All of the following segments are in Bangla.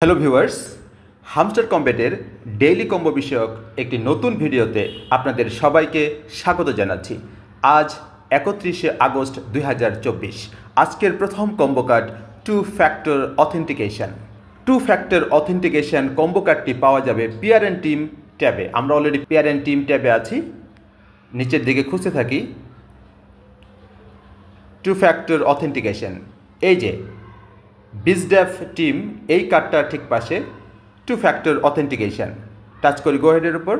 হ্যালো ভিউয়ার্স, হামস্টার কম্বেটের ডেইলি কম্বো বিষয়ক একটি নতুন ভিডিওতে আপনাদের সবাইকে স্বাগত জানাচ্ছি। আজ 31শে আগস্ট 2024। আজকের প্রথম combo card two factor authentication. Two factor authentication combo কার্ডটি পাওয়া যাবে পিয়ার অ্যান্ড টিম ট্যাবে। আমরা অলরেডি পিয়ার অ্যান্ড টিম ট্যাবে আছি, নিচের দিকে খুঁজতে থাকি টু ফ্যাক্টর অথেন্টিকেশন। এই যে বিজডেভ টিম, এই কার্ডটার ঠিক পাশে টু ফ্যাক্টর অথেন্টিকেশন। টাচ করি গো হেডের উপর,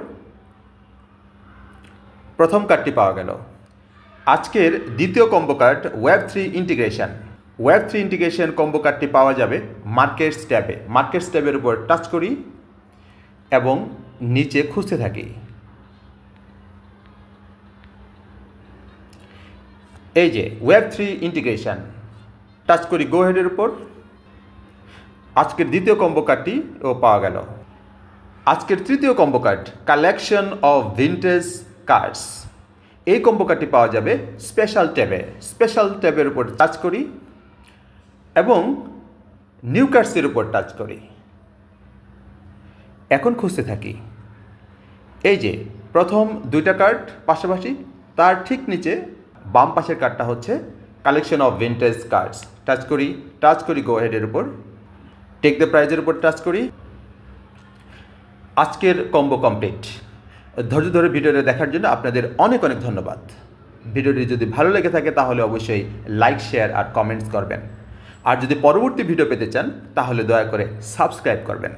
প্রথম কার্ডটি পাওয়া গেল। আজকের দ্বিতীয় কম্বো কার্ড ওয়েব3 ইন্টিগ্রেশন। ওয়েব3 ইন্টিগ্রেশন কম্বো কার্ডটি পাওয়া যাবে মার্কেটস ট্যাবে। মার্কেটস ট্যাবের উপর টাচ করি এবং নিচে খুঁজতে থাকি। এই যে ওয়েব3 ইন্টিগ্রেশন, টাচ করি গো হেডের উপর। আজকের দ্বিতীয় কম্বো কার্ডটি পাওয়া গেল। আজকের তৃতীয় combo card collection of vintage cards. এই কম্বো কার্ডটি পাওয়া যাবে স্পেশাল ট্যাবে। স্পেশাল ট্যাবের উপর টাচ করি এবং নিউ কার্ডসের উপর টাচ করি। এখন খুঁজতে থাকি। এই যে প্রথম দুইটা কার্ড পাশাপাশি, তার ঠিক নিচে বাম পাশের কার্ডটা হচ্ছে collection of vintage cards. Touch করি গো হেডের উপর, টেক দ্য প্রাইজের উপর টাচ করি। আজকের কম্বো কমপ্লিট। ধৈর্য ধরে ভিডিওটা দেখার জন্য আপনাদের অনেক অনেক ধন্যবাদ। ভিডিওটি যদি ভালো লেগে থাকে তাহলে অবশ্যই লাইক, শেয়ার আর কমেন্টস করবেন। আর যদি পরবর্তী ভিডিও পেতে চান তাহলে দয়া করে সাবস্ক্রাইব করবেন।